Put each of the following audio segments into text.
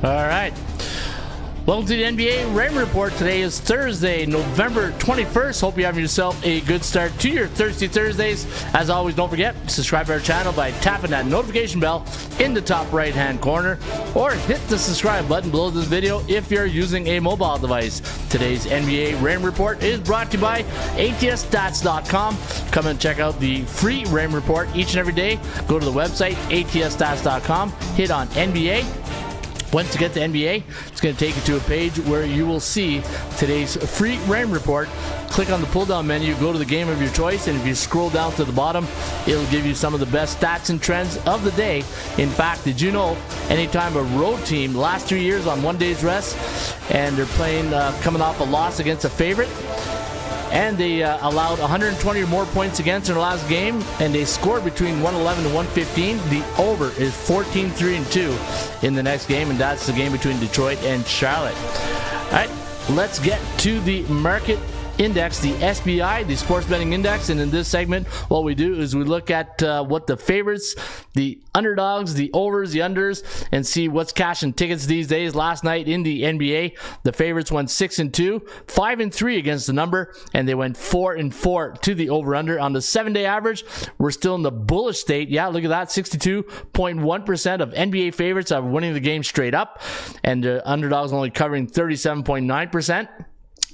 All right. Welcome to the NBA Raymond Report. Today is Thursday, November 21st. Hope you're having yourself a good start to your Thirsty Thursdays. As always, don't forget, subscribe to our channel by tapping that notification bell in the top right-hand corner, or hit the subscribe button below this video if you're using a mobile device. Today's NBA Raymond Report is brought to you by ATSstats.com. Come and check out the free Raymond Report each and every day. Go to the website, ATSstats.com, hit on NBA. Once you get to NBA, it's going to take you to a page where you will see today's free Raymond Report. Click on the pull-down menu, go to the game of your choice, and if you scroll down to the bottom, it'll give you some of the best stats and trends of the day. In fact, did you know anytime a road team, last 3 years on 1 day's rest, and they're playing coming off a loss against a favorite, and they allowed 120 or more points against in their last game, and they scored between 111 and 115. The over is 14-3-2 in the next game, and that's the game between Detroit and Charlotte. All right, let's get to the market index, the SBI, the sports betting index. And in this segment, what we do is we look at what the favorites, the underdogs, the overs, the unders, and see what's cashing tickets these days. Last night in the NBA, the favorites went 6-2, 5-3 against the number, and they went 4-4 to the over-under. On the 7-day average, we're still in the bullish state. Yeah, look at that, 62.1% of NBA favorites are winning the game straight up, and the underdogs only covering 37.9%.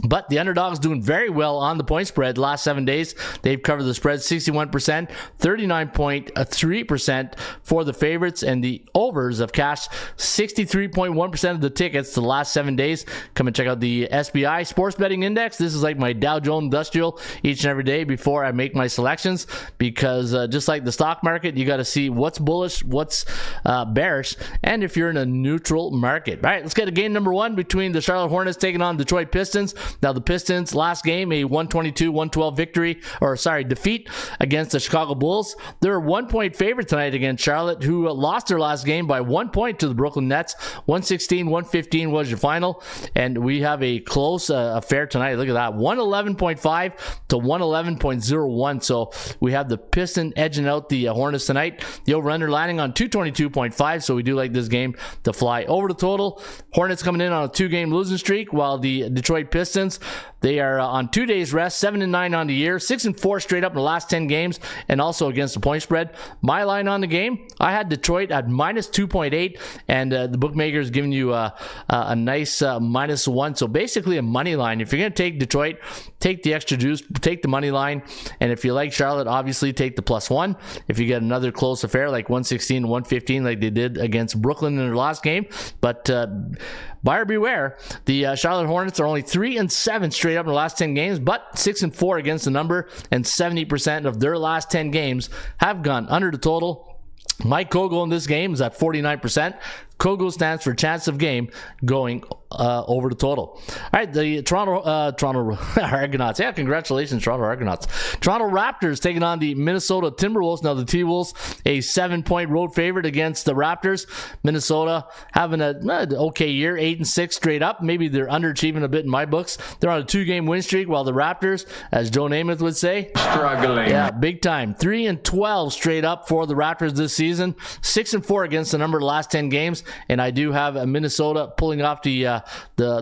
But the underdogs doing very well on the point spread. Last 7 days, they've covered the spread 61%, 39.3% for the favorites, and the overs have cashed 63.1% of the tickets the last 7 days. Come and check out the SBI Sports Betting Index. This is like my Dow Jones Industrial each and every day before I make my selections, because just like the stock market, you got to see what's bullish, what's bearish, and if you're in a neutral market. All right, let's get a game number one between the Charlotte Hornets taking on Detroit Pistons. Now, the Pistons, last game, a 122-112 defeat against the Chicago Bulls. They're a 1-point favorite tonight against Charlotte, who lost their last game by 1 point to the Brooklyn Nets. 116-115 was your final, and we have a close affair tonight. Look at that, 111.5 to 111.01. So we have the Pistons edging out the Hornets tonight. The over-under landing on 222.5, so we do like this game to fly over the total. Hornets coming in on a 2-game losing streak, while the Detroit Pistons, they are on 2 days rest, 7-9 on the year, 6-4 straight up in the last 10 games, and also against the point spread. My line on the game, I had Detroit at minus 2.8, and the bookmaker's giving you a nice -1. So basically a money line. If you're going to take Detroit, take the extra juice, take the money line, and if you like Charlotte, obviously take the +1. If you get another close affair like 116-115 like they did against Brooklyn in their last game, but buyer beware. The Charlotte Hornets are only 3-7 straight up in the last 10 games, but 6-4 against the number, and 70% of their last 10 games have gone under the total. My Kogo in this game is at 49%. Kogo stands for chance of game going over the total. All right, the Toronto Argonauts. Yeah, congratulations, Toronto Argonauts. Toronto Raptors taking on the Minnesota Timberwolves. Now, the T-Wolves, a 7-point road favorite against the Raptors. Minnesota having an okay year, 8-6 straight up. Maybe they're underachieving a bit in my books. They're on a 2-game win streak, while the Raptors, as Joe Namath would say, struggling. Yeah, big time. 3-12 straight up for the Raptors this season. 6-4 against the number of the last 10 games. And I do have Minnesota pulling off the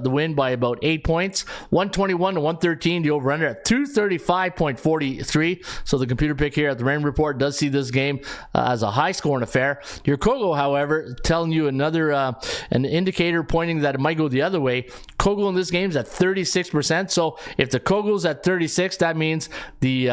win by about 8 points. 121-113, the over-under at 235.43. So the computer pick here at the Raymond Report does see this game as a high-scoring affair. Your Kogo, however, telling you another an indicator pointing that it might go the other way. Kogo in this game is at 36%. So if the Kogo's at 36, that means the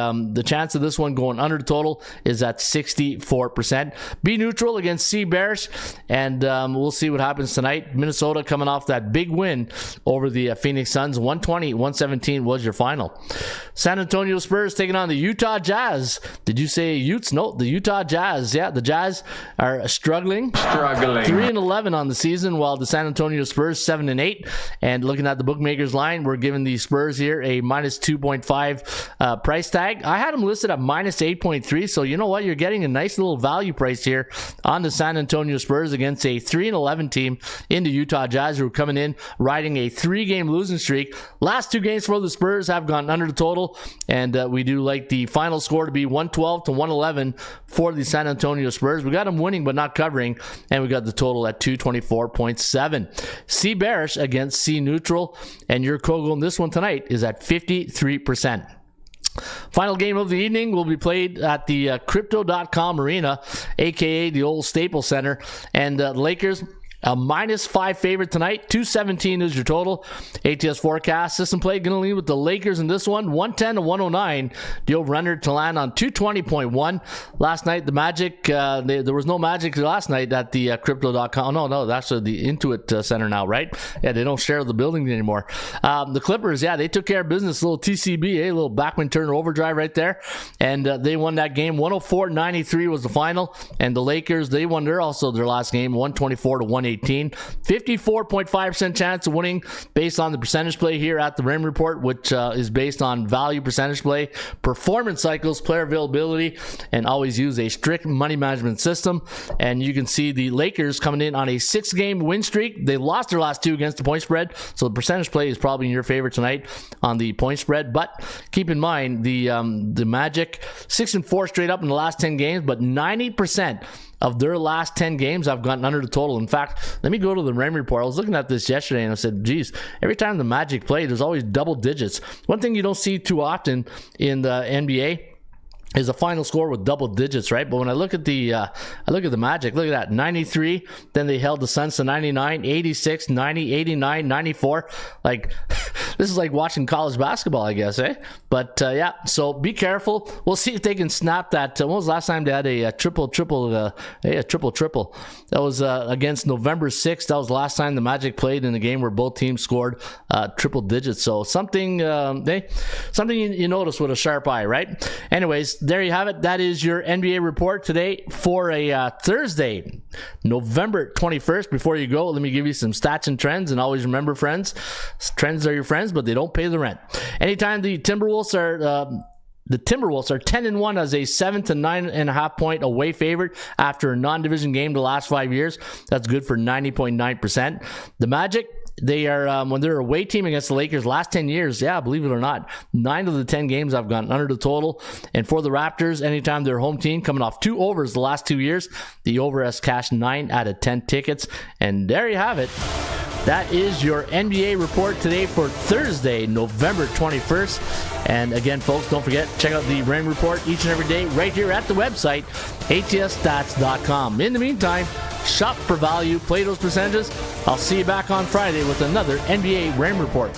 chance of this one going under the total is at 64%. Be neutral against C bearish, and we'll see what happens tonight. Minnesota coming off that big win over the Phoenix Suns. 120-117 was your final. San Antonio Spurs taking on the Utah Jazz. Did you say Utes? No, the Utah Jazz. Yeah, the Jazz are struggling. 3-11 on the season, while the San Antonio Spurs 7-8. And looking at the bookmakers line, we're giving the Spurs here a minus 2.5 price tag. I had them listed at minus 8.3. So you know what? You're getting a nice little value price here on the San Antonio Spurs against a 3-11 team in the Utah Jazz, who are coming in riding a 3-game losing streak. Last 2 games for the Spurs have gone under the total, and we do like the final score to be 112 to 111 for the San Antonio Spurs. We got them winning but not covering, and we got the total at 224.7. C bearish against C neutral, and your Kogel in this one tonight is at 53%. Final game of the evening will be played at the Crypto.com Arena, aka the old Staples Center, and the Lakers a -5 favorite tonight. 217 is your total. ATS forecast system play going to lean with the Lakers in this one, 110 to 109. The over-under to land on 220.1. Last night the Magic, there was no Magic last night at the Crypto.com. No, that's the Intuit Center now, right? Yeah, they don't share the building anymore. The Clippers, yeah, they took care of business. A little TCB, a little Backman Turner overdrive right there, and they won that game. 104-93 was the final, and the Lakers, they won their last game, 124 to 118. 54.5% chance of winning based on the percentage play here at the Rim Report, which is based on value percentage play, performance cycles, player availability, and always use a strict money management system. And you can see the Lakers coming in on a 6-game win streak. They lost their last 2 against the point spread, so the percentage play is probably in your favor tonight on the point spread. But keep in mind the Magic 6-4 straight up in the last 10 games, but 90% of their last 10 games have gotten under the total. In fact, let me go to the Rim Report. I was looking at this yesterday and I said, geez, every time the Magic play, there's always double digits. One thing you don't see too often in the NBA is a final score with double digits, right? But when I look at the Magic, look at that, 93, then they held the Suns to 99, 86, 90, 89, 94. Like, this is like watching college basketball, I guess, eh? But yeah, so be careful. We'll see if they can snap that. When was the last time they had a triple-triple? That was against November 6th. That was the last time the Magic played in a game where both teams scored triple digits. So something you notice with a sharp eye, right? Anyways, there you have it. That is your NBA report today for a Thursday, November 21st. Before you go, let me give you some stats and trends. And always remember, friends, trends are your friends, but they don't pay the rent. Anytime the Timberwolves are 10-1 as a 7 to 9.5 point away favorite after a non-division game the last 5 years. That's good for 90.9%. The Magic, they are, when they're away team against the Lakers last 10 years, yeah, believe it or not, 9 of the 10 games have gone under the total. And for the Raptors, anytime they're home team, coming off 2 overs the last 2 years, the over has cashed 9 out of 10 tickets. And there you have it. That is your NBA report today for Thursday, November 21st. And again, folks, don't forget, check out the Rain Report each and every day right here at the website, atsstats.com. In the meantime, shop for value, play those percentages. I'll see you back on Friday with another NBA Rain Report.